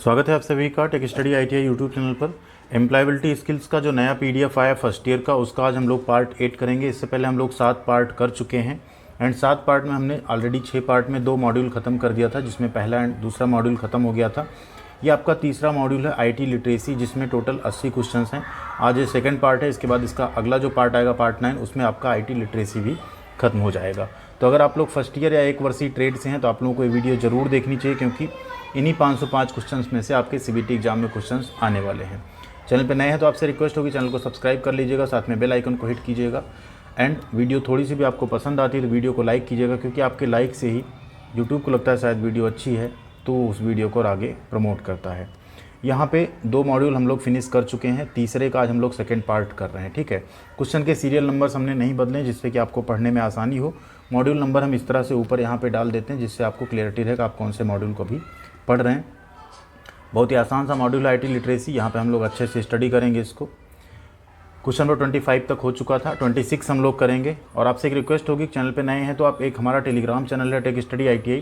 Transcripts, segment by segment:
स्वागत है आप सभी का tech study ITI YouTube channel पर। एम्प्लॉयबिलिटी स्किल्स का जो नया PDF आया फर्स्ट ईयर का, उसका आज हम लोग पार्ट 8 करेंगे। इससे पहले हम लोग 7 पार्ट कर चुके हैं एंड 7 पार्ट में हमने ऑलरेडी 6 पार्ट में 2 मॉड्यूल ख़त्म कर दिया था, जिसमें पहला एंड दूसरा मॉड्यूल ख़त्म हो गया था। ये आपका तीसरा मॉड्यूल है IT लिटरेसी, जिसमें टोटल 80 क्वेश्चन हैं। आज ये सेकेंड पार्ट है। इसके बाद इसका अगला जो पार्ट आएगा पार्ट 9, उसमें आपका IT लिटरेसी भी खत्म हो जाएगा। तो अगर आप लोग फर्स्ट ईयर या 1 वर्षीय ट्रेड से हैं तो आप लोगों को ये वीडियो ज़रूर देखनी चाहिए, क्योंकि इन्हीं 505 क्वेश्चंस में से आपके CBT एग्जाम में क्वेश्चंस आने वाले हैं। चैनल पे नए हैं तो आपसे रिक्वेस्ट होगी चैनल को सब्सक्राइब कर लीजिएगा, साथ में बेल आइकन को हिट कीजिएगा एंड वीडियो थोड़ी सी भी आपको पसंद आती है तो वीडियो को लाइक कीजिएगा, क्योंकि आपके लाइक से ही यूट्यूब को लगता है शायद वीडियो अच्छी है तो उस वीडियो को आगे प्रमोट करता है। यहाँ पे 2 मॉड्यूल हम लोग फिनिश कर चुके हैं, तीसरे का आज हम लोग सेकेंड पार्ट कर रहे हैं। ठीक है, क्वेश्चन के सीरियल नंबर्स हमने नहीं बदले, जिससे कि आपको पढ़ने में आसानी हो। मॉड्यूल नंबर हम इस तरह से ऊपर यहाँ पे डाल देते हैं, जिससे आपको क्लियरिटी रहे कि आप कौन से मॉड्यूल को भी पढ़ रहे हैं। बहुत ही आसान सा मॉड्यूल है IT लिटरेसी। यहाँ पे हम लोग अच्छे से स्टडी करेंगे इसको। क्वेश्चन नंबर 25 तक हो चुका था, 26 हम लोग करेंगे। और आपसे एक रिक्वेस्ट होगी, चैनल पे नए हैं तो आप एक हमारा टेलीग्राम चैनल है टेक स्टडी ITI,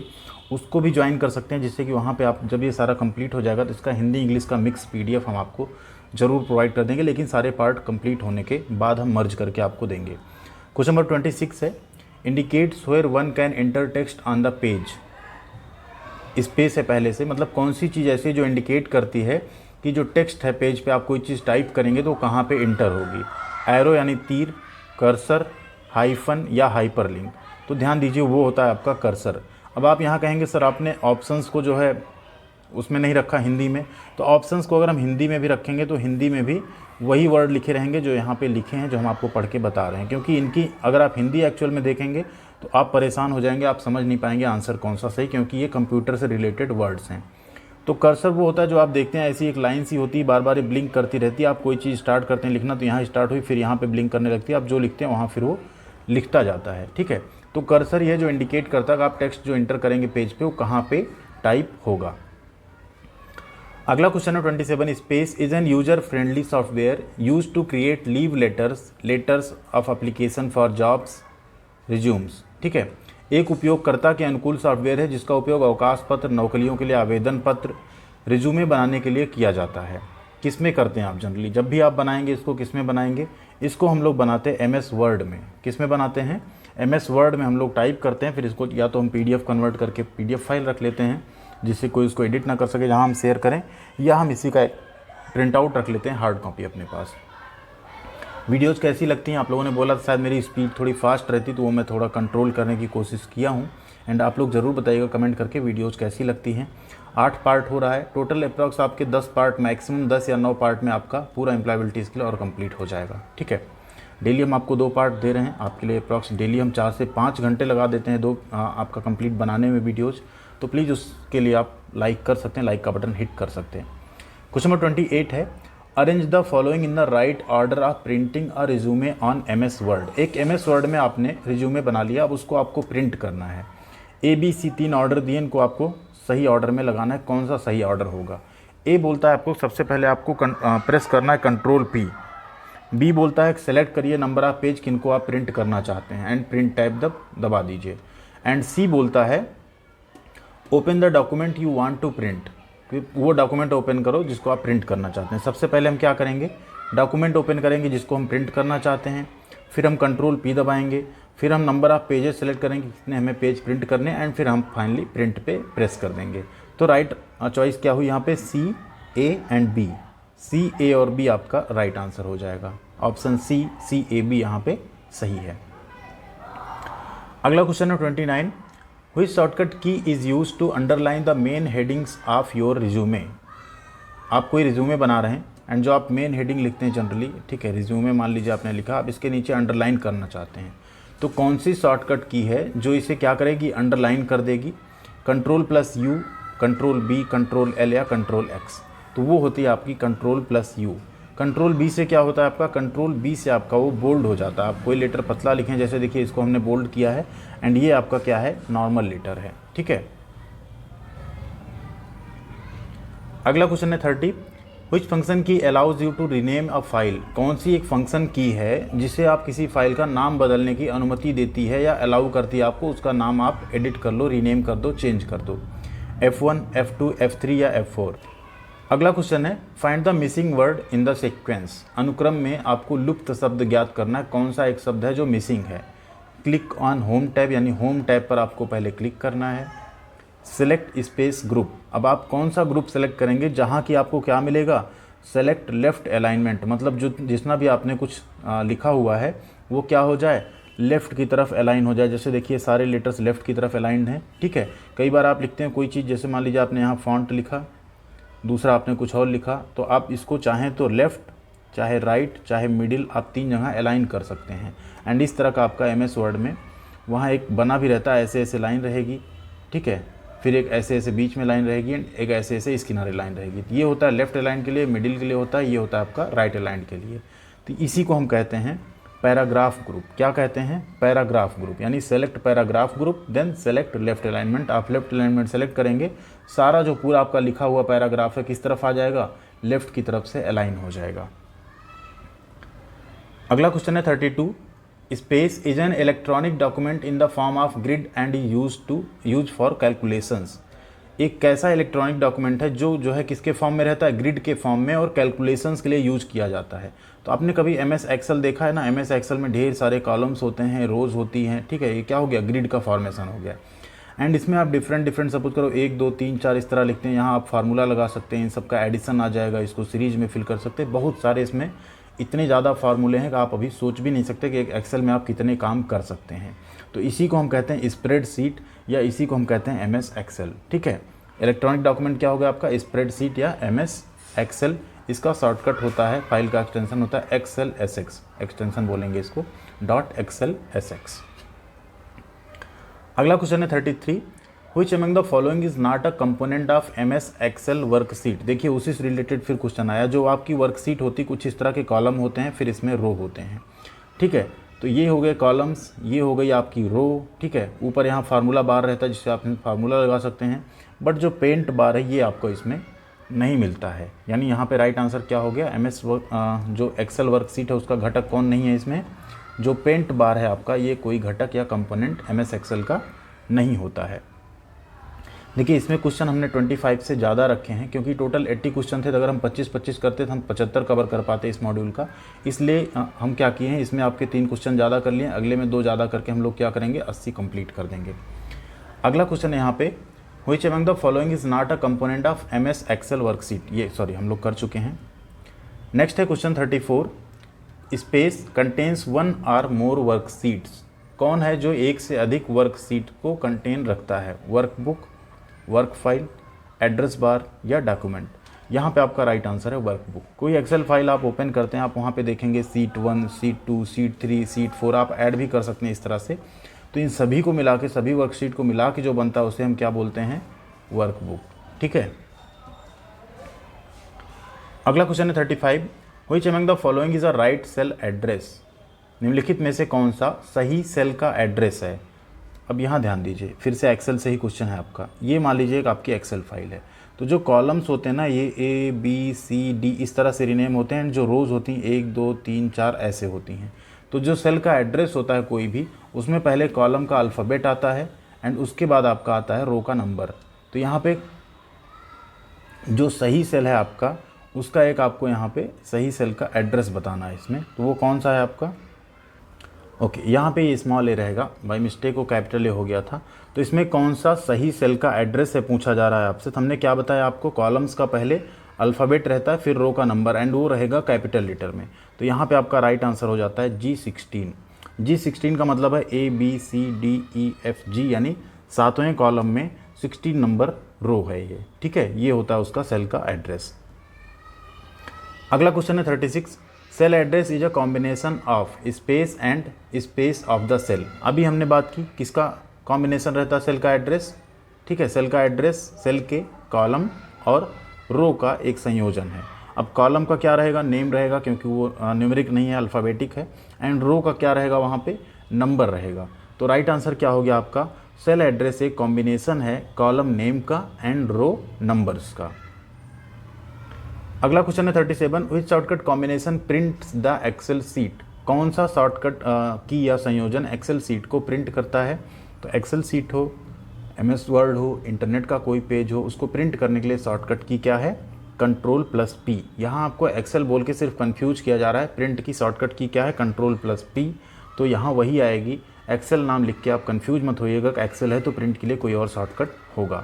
उसको भी ज्वाइन कर सकते हैं, जिससे कि वहाँ पे आप जब ये सारा कंप्लीट हो जाएगा तो इसका हिंदी इंग्लिश का मिक्स PDF हम आपको ज़रूर प्रोवाइड कर देंगे, लेकिन सारे पार्ट कंप्लीट होने के बाद हम मर्ज करके आपको देंगे। क्वेश्चन नंबर 26 है, indicates where one can enter text on the page. Space है पहले से, मतलब कौन सी चीज़ ऐसी जो इंडिकेट करती है कि जो टेक्स्ट है पेज पे आप कोई चीज़ टाइप करेंगे तो कहाँ पे इंटर होगी। एरो यानी तीर, कर्सर, हाइफन या हाइपरलिंक। तो ध्यान दीजिए वो होता है आपका कर्सर। अब आप यहाँ कहेंगे सर आपने ऑप्शंस को जो है उसमें नहीं रखा हिंदी में, तो ऑप्शंस को अगर हम हिंदी में भी रखेंगे तो हिंदी में भी वही वर्ड लिखे रहेंगे जो यहाँ पे लिखे हैं, जो हम आपको पढ़ के बता रहे हैं। क्योंकि इनकी अगर आप हिंदी एक्चुअल में देखेंगे तो आप परेशान हो जाएंगे, आप समझ नहीं पाएंगे आंसर कौन सा सही, क्योंकि ये कंप्यूटर से रिलेटेड वर्ड्स हैं। तो कर्सर वो होता है जो आप देखते हैं ऐसी एक लाइन सी होती है, बार बार ब्लिंक करती रहती है। आप कोई चीज़ स्टार्ट करते हैं लिखना तो यहाँ स्टार्ट हुई, फिर यहाँ पे ब्लिंक करने लगती है, आप जो लिखते हैं वहाँ फिर वो लिखता जाता है। ठीक है, तो कर्सर ये जो इंडिकेट करता है कि आप टेक्स्ट जो इंटर करेंगे पेज पे वो कहाँ पे टाइप होगा। अगला क्वेश्चन है 27, space is an user friendly software use to create leave letters of application for jobs resumes. ठीक है, एक उपयोगकर्ता के अनुकूल सॉफ्टवेयर है जिसका उपयोग अवकाश पत्र, नौकरियों के लिए आवेदन पत्र, रिज्यूमे बनाने के लिए किया जाता है। किस में करते हैं आप जनरली? जब भी आप बनाएंगे इसको किस में बनाएंगे? इसको हम लोग बनाते हैं MS वर्ड में। किस में बनाते हैं? MS वर्ड में हम लोग टाइप करते हैं, फिर इसको या तो हम PDF कन्वर्ट करके PDF फाइल रख लेते हैं जिससे कोई उसको एडिट ना कर सके जहाँ हम शेयर करें, या हम इसी का प्रिंट आउट रख लेते हैं हार्ड कॉपी अपने पास। वीडियोज़ कैसी लगती हैं? आप लोगों ने बोला शायद मेरी स्पीड थोड़ी फास्ट रहती, तो वो मैं थोड़ा कंट्रोल करने की कोशिश किया हूँ। एंड आप लोग ज़रूर बताइएगा कमेंट करके वीडियोज़ कैसी लगती हैं। 8 पार्ट हो रहा है टोटल, अप्रॉक्स आपके 10 पार्ट, मैक्सिमम 10 या 9 पार्ट में आपका पूरा एम्प्लॉयबिलिटी स्किल और कंप्लीट हो जाएगा। ठीक है, डेली हम आपको 2 पार्ट दे रहे हैं आपके लिए। अप्रॉक्स डेली हम 4 से 5 घंटे लगा देते हैं आपका कंप्लीट बनाने में वीडियोज़। तो प्लीज़ उसके लिए आप लाइक कर सकते हैं, लाइक का बटन हिट कर सकते हैं। क्वेश्चन नंबर 28 है, arrange the following in the right order of printing a resume on MS word. एक MS वर्ड में आपने रिज्यूमे बना लिया, अब उसको आपको प्रिंट करना है। ABC 3 ऑर्डर दिए, इनको आपको सही ऑर्डर में लगाना है। कौन सा सही ऑर्डर होगा? A बोलता है आपको सबसे पहले आपको प्रेस करना है Ctrl P। B बोलता है सेलेक्ट करिए नंबर ऑफ पेज किनको आप प्रिंट करना चाहते हैं एंड प्रिंट टाइप दबा दीजिए। एंड C बोलता है open the document you want to print. वो डॉक्यूमेंट ओपन करो जिसको आप प्रिंट करना चाहते हैं। सबसे पहले हम क्या करेंगे? डॉक्यूमेंट ओपन करेंगे जिसको हम प्रिंट करना चाहते हैं, फिर हम Ctrl P दबाएंगे, फिर हम नंबर ऑफ पेजेस सेलेक्ट करेंगे कितने हमें पेज प्रिंट करने, एंड फिर हम फाइनली प्रिंट पे प्रेस कर देंगे। तो राइट चॉइस क्या हुई यहाँ पे? C, A and B। C, A और B आपका राइट आंसर हो जाएगा। ऑप्शन C, A, B यहाँ पे सही है। अगला क्वेश्चन है 29, Which shortcut key is used to underline the main headings of your resume? आप कोई रिज्यूमे बना रहे हैं एंड जो आप मेन हेडिंग लिखते हैं जनरली, ठीक है, रिज्यूमे मान लीजिए आपने लिखा, आप इसके नीचे अंडरलाइन करना चाहते हैं, तो कौन सी शॉर्टकट की है जो इसे क्या करेगी? अंडरलाइन कर देगी। Ctrl+U, Ctrl B, Ctrl L या Ctrl X। तो वो होती है आपकी Ctrl+U। Ctrl B से क्या होता है आपका? Ctrl B से आपका वो बोल्ड हो जाता है। आप कोई लेटर पतला लिखें, जैसे देखिए इसको हमने बोल्ड किया है, एंड ये आपका क्या है? नॉर्मल लेटर है। ठीक है, अगला क्वेश्चन है 30, which function key allows you to rename a file. कौन सी एक फंक्शन की है जिसे आप किसी फाइल का नाम बदलने की अनुमति देती है या अलाउ करती है आपको, उसका नाम आप एडिट कर लो, रीनेम कर दो, चेंज कर दो। F1, F2, F3 या F4। अगला क्वेश्चन है find the missing word in the sequence. अनुक्रम में आपको लुप्त शब्द ज्ञात करना है, कौन सा एक शब्द है जो मिसिंग है। क्लिक ऑन होम टैब, यानी होम टैब पर आपको पहले क्लिक करना है। सेलेक्ट स्पेस ग्रुप, अब आप कौन सा ग्रुप सेलेक्ट करेंगे जहाँ की आपको क्या मिलेगा, सेलेक्ट लेफ्ट अलाइनमेंट, मतलब जो जितना भी आपने कुछ लिखा हुआ है वो क्या हो जाए, लेफ़्ट की तरफ अलाइन हो जाए। जैसे देखिए सारे लेटर्स लेफ़्ट की तरफ अलाइंड हैं, ठीक है। कई बार आप लिखते हैं कोई चीज़, जैसे मान लीजिए आपने यहाँ फॉन्ट लिखा, दूसरा आपने कुछ और लिखा, तो आप इसको चाहें तो लेफ़्ट, चाहे राइट, चाहे मिडिल, आप 3 जगह अलाइन कर सकते हैं। एंड इस तरह का आपका MS वर्ड में वहाँ एक बना भी रहता है, ऐसे ऐसे लाइन रहेगी, ठीक है। फिर एक ऐसे ऐसे बीच में लाइन रहेगी एंड एक ऐसे ऐसे इस किनारे लाइन रहेगी। ये होता है लेफ़्ट अलाइन के लिए, मिडिल के लिए होता है, ये होता है आपका राइट अलाइन के लिए। तो इसी को हम कहते हैं पैराग्राफ ग्रुप। क्या कहते हैं, पैराग्राफ ग्रुप, यानी select paragraph group then select left alignment. आप लेफ्ट अलाइनमेंट सेलेक्ट करेंगे, सारा जो पूरा आपका लिखा हुआ पैराग्राफ है किस तरफ आ जाएगा, लेफ्ट की तरफ से अलाइन हो जाएगा। अगला क्वेश्चन है 32, space is an electronic document in the form of grid and use for calculations. एक कैसा इलेक्ट्रॉनिक डॉक्यूमेंट है जो है किसके फॉर्म में रहता है, ग्रिड के फॉर्म में, और कैलकुलेशंस के लिए यूज किया जाता है। तो आपने कभी MS एक्सेल देखा है ना, MS एक्सेल में ढेर सारे कॉलम्स होते हैं, रोज होती हैं, ठीक है। ये क्या हो गया, ग्रिड का फॉर्मेशन हो गया। एंड इसमें आप डिफरेंट सपोज करो 1 2 3 4 इस तरह लिखते हैं, यहाँ आप फार्मूला लगा सकते हैं, इन सबका एडिशन आ जाएगा, इसको सीरीज में फिल कर सकते हैं। बहुत सारे इसमें इतने ज़्यादा फार्मूले हैं कि आप अभी सोच भी नहीं सकते कि एक एक्सेल में आप कितने काम कर सकते हैं। तो इसी को हम कहते हैं स्प्रेडशीट, या इसी को हम कहते हैं MS एक्सेल, ठीक है। इलेक्ट्रॉनिक डॉक्यूमेंट क्या होगा आपका, स्प्रेडशीट या MS एक्सेल। इसका शॉर्टकट होता है, फाइल का एक्सटेंशन होता है XLSX, एक्सटेंशन बोलेंगे इसको .XLSX। अगला क्वेश्चन है 33, which among the following is not a component of MS Excel worksheet. देखिए उसी से रिलेटेड फिर क्वेश्चन आया, जो आपकी वर्कशीट होती कुछ इस तरह के कॉलम होते हैं, फिर इसमें रो होते हैं, ठीक है। तो ये हो गए कॉलम्स, ये हो गई आपकी रो, ठीक है। ऊपर यहाँ फार्मूला बार रहता है जिससे आप फार्मूला लगा सकते हैं, बट जो पेंट बार है ये आपको इसमें नहीं मिलता है। यानी यहाँ पे राइट आंसर क्या हो गया, MS जो एक्सेल वर्कशीट है उसका घटक कौन नहीं है इसमें, जो पेंट बार है आपका, ये कोई घटक या कंपोनेंट MS एक्सेल का नहीं होता है। देखिए इसमें क्वेश्चन हमने 25 से ज़्यादा रखे हैं, क्योंकि टोटल 80 क्वेश्चन थे। तो अगर हम 25 करते तो हम 75 कवर कर पाते इस मॉड्यूल का। इसलिए हम क्या किए हैं, इसमें आपके 3 क्वेश्चन ज़्यादा कर लिए, अगले में 2 ज़्यादा करके हम लोग क्या करेंगे, 80 कंप्लीट कर देंगे। अगला क्वेश्चन है यहाँ पे, which among the following is not a component of MS Excel worksheet. ये सॉरी हम लोग कर चुके हैं। नेक्स्ट है क्वेश्चन 34, स्पेस कंटेन्स 1 और मोर वर्कशीट्स। कौन है जो एक से अधिक वर्कशीट को कंटेन रखता है, workbook, work file, address bar या डॉक्यूमेंट। यहाँ पे आपका राइट आंसर है वर्कबुक। कोई एक्सेल फाइल आप ओपन करते हैं, आप वहाँ पे देखेंगे शीट 1, शीट 2, शीट 3, शीट 4, आप ऐड भी कर सकते हैं इस तरह से। तो इन सभी को मिला के, सभी वर्कशीट को मिला के जो बनता है उसे हम क्या बोलते हैं, वर्कबुक, ठीक है। अगला क्वेश्चन है 35, which among the following is a right cell address. निम्नलिखित में से कौन सा सही सेल का एड्रेस है। अब यहाँ ध्यान दीजिए, फिर से एक्सेल से ही क्वेश्चन है आपका। ये मान लीजिए कि आपकी एक्सेल फाइल है, तो जो कॉलम्स होते हैं ना, ये A B C D इस तरह से रिनेम होते हैं। जो रोज़ होती हैं 1 2 3 4 ऐसे होती हैं। तो जो सेल का एड्रेस होता है कोई भी, उसमें पहले कॉलम का अल्फ़ाबेट आता है एंड उसके बाद आपका आता है रो का नंबर। तो यहाँ पे जो सही सेल है आपका, उसका एक आपको यहाँ पे सही सेल का एड्रेस बताना है इसमें। तो वो कौन सा है आपका, ओके, यहाँ पे ये स्मॉल ए रहेगा, बाई मिस्टेक वो कैपिटल ए हो गया था। तो इसमें कौन सा सही सेल का एड्रेस है पूछा जा रहा है आपसे। तो हमने क्या बताया आपको, कॉलम्स का पहले अल्फ़ाबेट रहता है, फिर रो का नंबर, एंड वो रहेगा कैपिटल लेटर में। तो यहाँ पे आपका राइट आंसर हो जाता है G16। G16 का मतलब है A B C D E F G, यानी 7वें कॉलम में 16 नंबर रो है ये, ठीक है। ये होता है उसका सेल का एड्रेस। अगला क्वेश्चन है 36, cell address is a combination of space and space of the cell. अभी हमने बात की किसका कॉम्बिनेशन रहता है सेल का एड्रेस, ठीक है। सेल का एड्रेस सेल के कॉलम और रो का एक संयोजन है। अब कॉलम का क्या रहेगा, नेम रहेगा, क्योंकि वो न्यूमेरिक नहीं है, अल्फ़ाबेटिक है। एंड रो का क्या रहेगा, वहाँ पे नंबर रहेगा। तो राइट आंसर क्या हो गया आपका, सेल एड्रेस एक कॉम्बिनेशन है कॉलम नेम का एंड रो नंबर्स का। अगला क्वेश्चन है 37, which shortcut combination prints the Excel sheet. कौन सा शॉर्टकट की या संयोजन एक्सेल सीट को प्रिंट करता है। तो एक्सेल सीट हो, MS वर्ड हो, इंटरनेट का कोई पेज हो, उसको प्रिंट करने के लिए शॉर्टकट की क्या है, कंट्रोल प्लस पी। यहाँ आपको एक्सेल बोल के सिर्फ कंफ्यूज किया जा रहा है। प्रिंट की शॉर्टकट की क्या है, कंट्रोल प्लस पी, तो यहाँ वही आएगी। एक्सेल नाम लिख के आप कंफ्यूज मत होइएगा कि एक्सेल है तो प्रिंट के लिए कोई और शॉर्टकट होगा।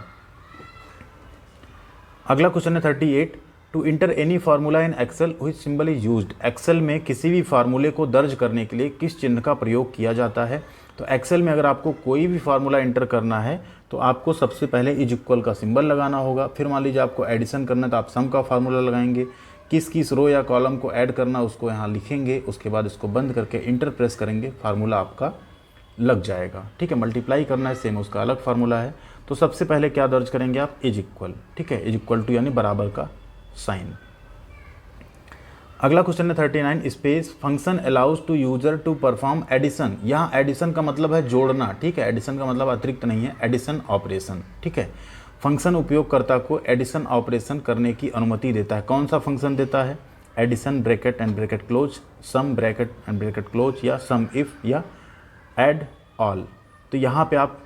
अगला क्वेश्चन है 38, to enter any formula in Excel which symbol is used. Excel में किसी भी फार्मूले को दर्ज करने के लिए किस चिन्ह का प्रयोग किया जाता है। तो एक्सेल में अगर आपको कोई भी फार्मूला इंटर करना है तो आपको सबसे पहले इज इक्वल का सिंबल लगाना होगा। फिर मान लीजिए आपको एडिशन करना है तो आप सम का फार्मूला लगाएंगे। किस किस रो या कॉलम को ऐड करना उसको यहाँ लिखेंगे, उसके बाद इसको बंद करके इंटर प्रेस करेंगे, फार्मूला आपका लग जाएगा। ठीक है, मल्टीप्लाई करना है सेम, उसका अलग फार्मूला है। तो सबसे पहले क्या दर्ज करेंगे आप, इज इक्वल। ठीक है, इज इक्वल टू यानी बराबर का साइन। अगला क्वेश्चन है 39, space function allows to user to perform addition. यहाँ एडिशन का मतलब है जोड़ना। ठीक है, एडिशन का मतलब अतिरिक्त नहीं है, एडिशन ऑपरेशन। ठीक है, फंक्शन उपयोगकर्ता को एडिशन ऑपरेशन करने की अनुमति देता है। कौन सा फंक्शन देता है, addition bracket and bracket close, sum bracket and bracket close, या सम इफ, या ऐड ऑल। तो यहाँ पे आप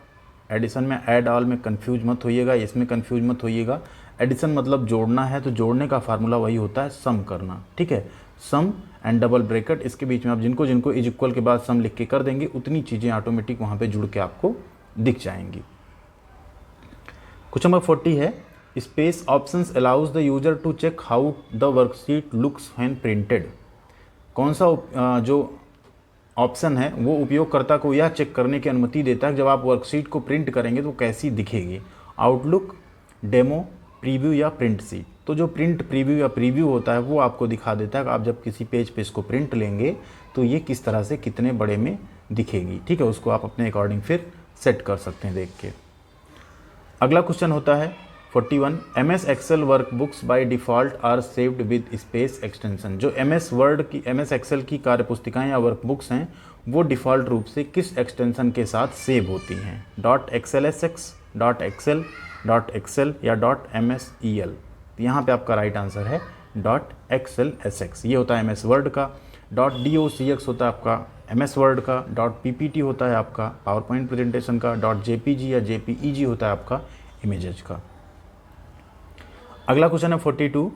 एडिशन में ऐड ऑल में कंफ्यूज मत होइएगा, इसमें कंफ्यूज मत होइएगा। एडिशन मतलब जोड़ना है, तो जोड़ने का फार्मूला वही होता है सम करना। ठीक है, सम एंड डबल ब्रैकेट, इसके बीच में आप जिनको जिनको इज इक्वल के बाद सम लिख के कर देंगे उतनी चीज़ें ऑटोमेटिक वहाँ पे जुड़ के आपको दिख जाएंगी। क्वेश्चन नंबर 40 है, space options allows the user to check how the worksheet looks when printed. कौन सा जो ऑप्शन है वो उपयोगकर्ता को यह चेक करने की अनुमति देता है जब आप वर्कशीट को प्रिंट करेंगे तो कैसी दिखेगी। आउटलुक, डेमो, प्रीव्यू या प्रिंट सीट। तो जो प्रिंट प्रीव्यू या प्रीव्यू होता है वो आपको दिखा देता है कि आप जब किसी पेज पे इसको प्रिंट लेंगे तो ये किस तरह से कितने बड़े में दिखेगी। ठीक है, उसको आप अपने अकॉर्डिंग फिर सेट कर सकते हैं देख के। अगला क्वेश्चन होता है 41, MS Excel workbooks by default are saved with space extension. जो MS एक्सेल की कार्यपुस्तिकाएँ या वर्कबुक्स हैं वो डिफ़ॉल्ट रूप से किस एक्सटेंशन के साथ सेव होती हैं, .xlsx, .excel, .excel या .msel। यहाँ पे आपका राइट आंसर है .xlsx। ये होता है MS वर्ड का। .docx होता है आपका MS वर्ड का। .ppt होता है आपका पावर पॉइंट प्रेजेंटेशन का। .jpg या jpeg होता है आपका इमेजेज का। अगला क्वेश्चन है 42,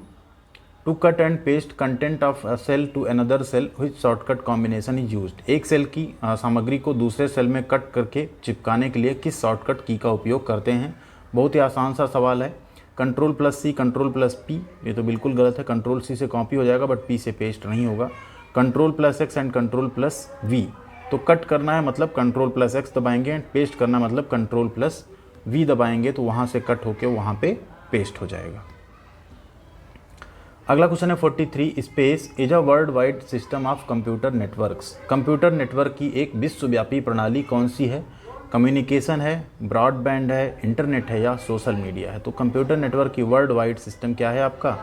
to cut and paste content of a cell to another cell which shortcut combination is used. एक सेल की सामग्री को दूसरे सेल में कट करके चिपकाने के लिए किस शॉर्टकट की का उपयोग करते हैं। बहुत ही आसान सा सवाल है। कंट्रोल प्लस सी, कंट्रोल प्लस पी, ये तो बिल्कुल गलत है। कंट्रोल सी से कॉपी हो जाएगा बट पी से पेस्ट नहीं होगा। Control plus X and control plus V. तो कट करना है मतलब कंट्रोल प्लस एक्स दबाएंगे एंड पेस्ट करना मतलब कंट्रोल प्लस वी दबाएंगे, तो वहाँ से कट होके वहाँ पे पेस्ट हो जाएगा। अगला क्वेश्चन है 43, space is a world wide system of computer networks. Computer network की एक विश्वव्यापी प्रणाली कौन सी है। कम्युनिकेशन है, ब्रॉडबैंड है, इंटरनेट है या सोशल मीडिया है। तो कंप्यूटर नेटवर्क की वर्ल्ड वाइड सिस्टम क्या है आपका,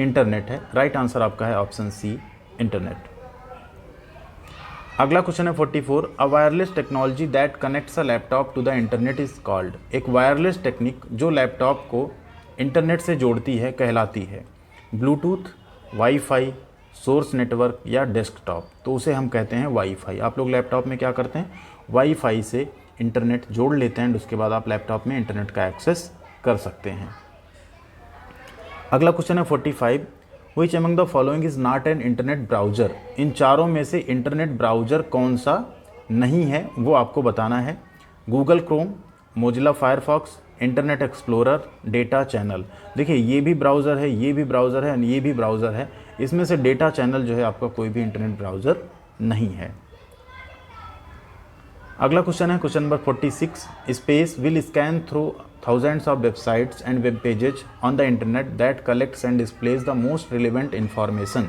इंटरनेट है। राइट आंसर आपका है ऑप्शन सी, इंटरनेट। अगला क्वेश्चन है 44, a wireless technology that connects a laptop to the internet is called. एक वायरलेस टेक्निक जो लैपटॉप को इंटरनेट से जोड़ती है कहलाती है ब्लूटूथ, वाईफाई, सोर्स नेटवर्क या डेस्कटॉप। तो उसे हम कहते हैं वाईफाई। आप लोग लैपटॉप में क्या करते हैं, वाईफाई से इंटरनेट जोड़ लेते हैं, उसके बाद आप लैपटॉप में इंटरनेट का एक्सेस कर सकते हैं। अगला क्वेश्चन है 45, which among the following is not an internet browser. इन चारों में से इंटरनेट ब्राउज़र कौन सा नहीं है वो आपको बताना है। Google Chrome, Mozilla Firefox, internet explorer, data channel. देखिए ये भी ब्राउज़र है, ये भी ब्राउज़र है, ये भी ब्राउज़र है। इसमें से डेटा चैनल जो है आपका कोई भी इंटरनेट ब्राउज़र नहीं है। अगला क्वेश्चन है question number 46, space will scan through thousands of websites and web pages on the internet that collects and displays the most relevant information।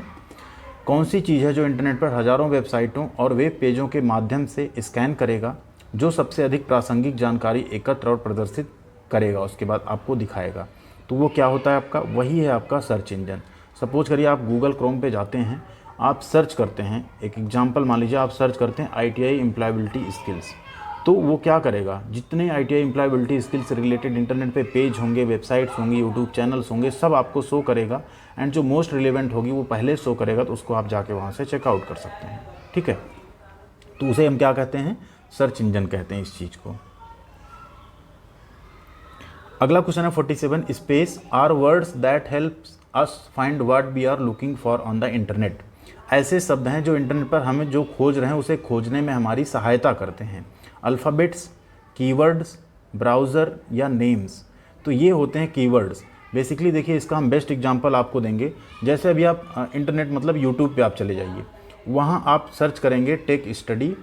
कौन सी चीज़ है जो इंटरनेट पर हज़ारों वेबसाइटों और वेब पेजों के माध्यम से स्कैन करेगा, जो सबसे अधिक प्रासंगिक जानकारी एकत्र और प्रदर्शित करेगा, उसके बाद आपको दिखाएगा। तो वो क्या होता है आपका, वही है आपका सर्च इंजन। सपोज करिए आप गूगल क्रोम पे जाते हैं, आप सर्च करते हैं, एक एग्जांपल मान लीजिए आप सर्च करते हैं ITI एम्प्लॉयबिलिटी स्किल्स। तो वो क्या करेगा, जितने ITI एम्प्लॉयबिलिटी स्किल से रिलेटेड इंटरनेट पे पेज होंगे, वेबसाइट्स होंगी, यूट्यूब चैनल्स होंगे, सब आपको शो करेगा एंड जो मोस्ट रिलेवेंट होगी वो पहले शो करेगा, तो उसको आप जाके वहाँ से चेकआउट कर सकते हैं। ठीक है, तो उसे हम क्या कहते हैं, सर्च इंजन कहते हैं इस चीज़ को। अगला क्वेश्चन है 47, space are words that helps us find what we are looking for on the internet. ऐसे शब्द हैं जो इंटरनेट पर हमें जो खोज रहे हैं उसे खोजने में हमारी सहायता करते हैं। अल्फ़ाबेट्स, कीवर्ड्स, ब्राउज़र या नेम्स, तो ये होते हैं कीवर्ड्स। बेसिकली देखिए, इसका हम बेस्ट एग्जांपल आपको देंगे। जैसे अभी आप इंटरनेट मतलब यूट्यूब पे आप चले जाइए, वहाँ आप सर्च करेंगे टेक स्टडी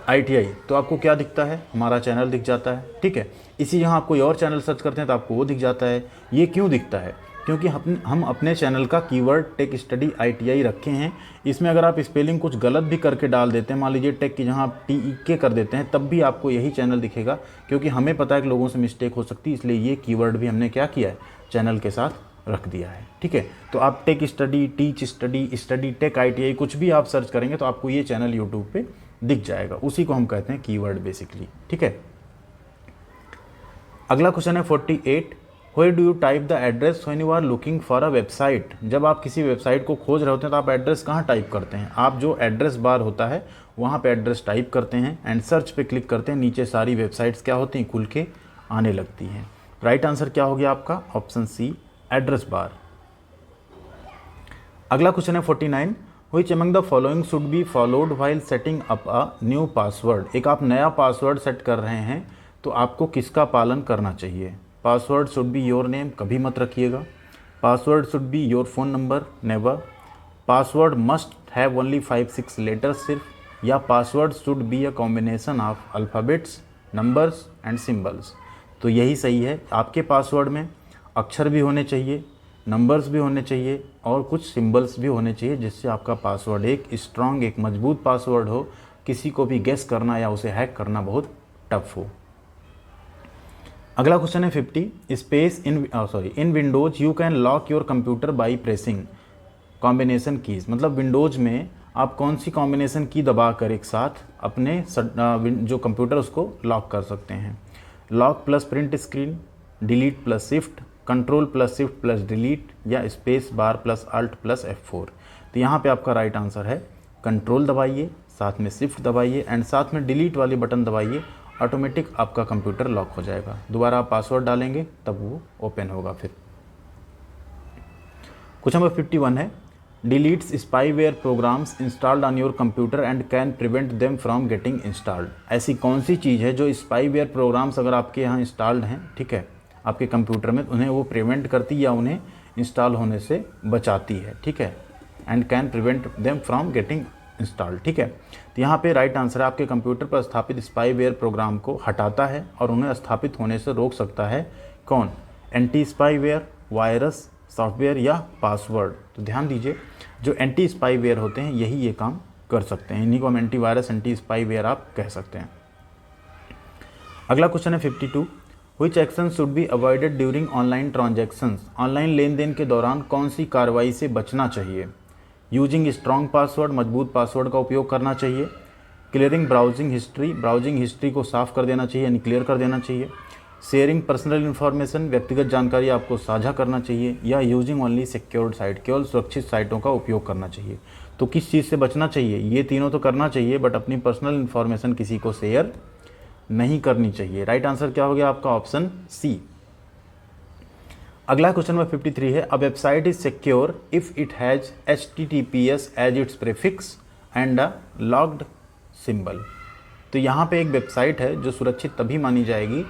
ITI, तो आपको क्या दिखता है, हमारा चैनल दिख जाता है, ठीक है। इसी जहाँ आप कोई और चैनल सर्च करते हैं तो आपको वो दिख जाता है। ये क्यों दिखता है? क्योंकि हम अपने चैनल का कीवर्ड टेक स्टडी ITI रखे हैं। इसमें अगर आप स्पेलिंग कुछ गलत भी करके डाल देते हैं, मान लीजिए टेक की जहाँ आप TEK कर देते हैं, तब भी आपको यही चैनल दिखेगा, क्योंकि हमें पता है कि लोगों से मिस्टेक हो सकती है, इसलिए ये कीवर्ड भी हमने क्या किया है, चैनल के साथ रख दिया है, ठीक है। तो आप tech study, teach study, study tech ITI कुछ भी आप सर्च करेंगे तो आपको ये चैनल यूट्यूब पे दिख जाएगा। उसी को हम कहते हैं कीवर्ड बेसिकली, ठीक है। अगला क्वेश्चन है 48, where do you type the address when you are looking for a website. जब आप किसी वेबसाइट को खोज रहे होते हैं तो आप एड्रेस कहाँ टाइप करते हैं? आप जो एड्रेस बार होता है वहाँ पे एड्रेस टाइप करते हैं एंड सर्च पे क्लिक करते हैं। नीचे सारी वेबसाइट्स क्या होती हैं, खुल के आने लगती हैं। राइट आंसर क्या हो गया आपका? Option C, address bar. अगला क्वेश्चन है 49, which among the following should be followed while setting up a new password. एक आप नया पासवर्ड सेट कर रहे हैं तो आपको किसका पालन करना चाहिए? Password should be your name, कभी मत रखिएगा। Password should be your phone number, never. Password must have only 5-6 letters सिर्फ, या password should be a combination of alphabets, numbers and symbols. तो यही सही है, आपके पासवर्ड में अक्षर भी होने चाहिए, नंबर्स भी होने चाहिए और कुछ सिंबल्स भी होने चाहिए, जिससे आपका पासवर्ड एक स्ट्रॉन्ग, एक मजबूत पासवर्ड हो, किसी को भी गेस करना या उसे हैक करना बहुत टफ हो। अगला क्वेश्चन है 50, space in Windows you can lock your computer by pressing combination keys. मतलब विंडोज में आप कौन सी कॉम्बिनेशन की दबा कर एक साथ अपने जो कंप्यूटर उसको लॉक कर सकते हैं? Lock plus print screen, delete plus shift, control plus shift plus delete, या space bar plus alt plus F4। तो यहाँ पे आपका राइट आंसर है कंट्रोल दबाइए, साथ में शिफ्ट दबाइए एंड साथ में डिलीट वाली बटन दबाइए, ऑटोमेटिक आपका कंप्यूटर लॉक हो जाएगा। दोबारा आप पासवर्ड डालेंगे तब वो ओपन होगा। फिर क्वेश्चन नंबर 51 है, deletes spyware programs installed on your computer and can prevent them from getting installed. ऐसी कौन सी चीज़ है जो स्पाईवेयर प्रोग्राम्स अगर आपके यहाँ इंस्टॉल्ड हैं, ठीक है, आपके कंप्यूटर में, उन्हें वो प्रिवेंट करती है या उन्हें इंस्टॉल होने से बचाती है, ठीक है, and can prevent them from getting installed, ठीक है। तो यहाँ पे राइट आंसर है, आपके कंप्यूटर पर स्थापित स्पाईवेयर प्रोग्राम को हटाता है और उन्हें स्थापित होने से रोक सकता है। कौन? एंटी स्पाईवेयर, वायरस, सॉफ्टवेयर या पासवर्ड। तो ध्यान दीजिए, जो एंटी स्पाईवेयर होते हैं यही ये काम कर सकते हैं, इन्हीं को हम एंटी वायरस, एंटी स्पाईवेयर आप कह सकते हैं। अगला क्वेश्चन है 52, which action should be avoided during online transactions. Online लेन देन के दौरान कौन सी कार्रवाई से बचना चाहिए? यूजिंग स्ट्रॉन्ग पासवर्ड, मजबूत पासवर्ड का उपयोग करना चाहिए। Clearing browsing history, browsing history को साफ कर देना चाहिए यानी क्लियर कर देना चाहिए। शेयरिंग पर्सनल इन्फॉर्मेशन, व्यक्तिगत जानकारी आपको साझा करना चाहिए। या यूजिंग ओनली सिक्योर्ड साइट, केवल सुरक्षित साइटों का उपयोग करना चाहिए। तो किस चीज़ से बचना चाहिए? ये तीनों तो करना चाहिए, बट अपनी पर्सनल इन्फॉर्मेशन किसी को शेयर नहीं करनी चाहिए। राइट आंसर क्या हो गया आपका? Option C. अगला क्वेश्चन नंबर 53 है, a website is secure if it has HTTPS as its prefix and a locked symbol. तो यहाँ पे एक वेबसाइट है जो सुरक्षित तभी मानी जाएगी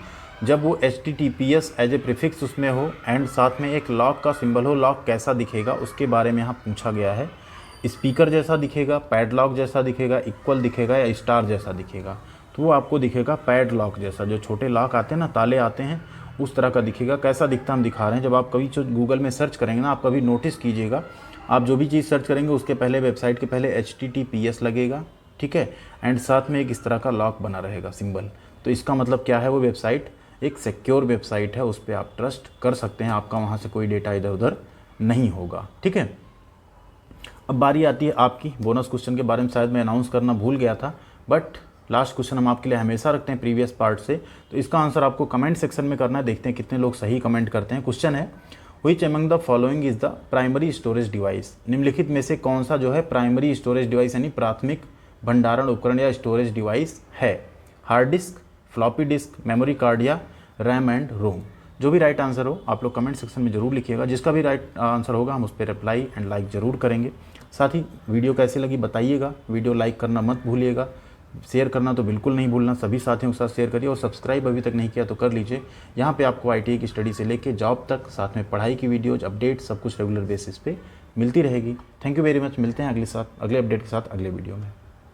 जब वो HTTPS एज ए प्रीफिक्स उसमें हो एंड साथ में एक लॉक का सिंबल हो। लॉक कैसा दिखेगा उसके बारे में यहाँ पूछा गया है। स्पीकर जैसा दिखेगा, पैडलॉक जैसा दिखेगा, इक्वल दिखेगा या स्टार जैसा दिखेगा? तो वो आपको दिखेगा पैडलॉक जैसा, जो छोटे लॉक आते हैं ना, ताले आते हैं, उस तरह का दिखेगा। कैसा दिखता हम दिखा रहे हैं। जब आप कभी गूगल में सर्च करेंगे ना, आप कभी नोटिस कीजिएगा, आप जो भी चीज़ सर्च करेंगे उसके पहले, वेबसाइट के पहले HTTPS लगेगा, ठीक है, एंड साथ में एक इस तरह का लॉक बना रहेगा सिंबल। तो इसका मतलब क्या है? वो वेबसाइट एक सिक्योर वेबसाइट है, उस पर आप ट्रस्ट कर सकते हैं, आपका वहाँ से कोई डेटा इधर उधर नहीं होगा, ठीक है। अब बारी आती है आपकी बोनस क्वेश्चन के बारे में, शायद मैं अनाउंस करना भूल गया था, बट लास्ट क्वेश्चन हम आपके लिए हमेशा रखते हैं प्रीवियस पार्ट से। तो इसका आंसर आपको कमेंट सेक्शन में करना है। देखते हैं कितने लोग सही कमेंट करते हैं। क्वेश्चन है, which among the following is the primary storage device. निम्नलिखित में से कौन सा जो है प्राइमरी स्टोरेज डिवाइस यानी प्राथमिक भंडारण उपकरण या स्टोरेज डिवाइस है? Hard disk, floppy disk, memory card या रैम एंड रोम। जो भी राइट आंसर हो आप लोग कमेंट सेक्शन में ज़रूर लिखिएगा, जिसका भी राइट आंसर होगा हम उस पर रिप्लाई एंड लाइक ज़रूर करेंगे। साथ ही वीडियो कैसी लगी बताइएगा, वीडियो लाइक करना मत भूलिएगा, शेयर करना तो बिल्कुल नहीं भूलना, सभी साथियों के साथ शेयर करिए और सब्सक्राइब अभी तक नहीं किया तो कर लीजिए। यहाँ पे आपको ITI की स्टडी से लेके जॉब तक, साथ में पढ़ाई की वीडियोज, अपडेट सब कुछ रेगुलर बेसिस पे मिलती रहेगी। थैंक यू वेरी मच, मिलते हैं अगले अपडेट के साथ अगले वीडियो में।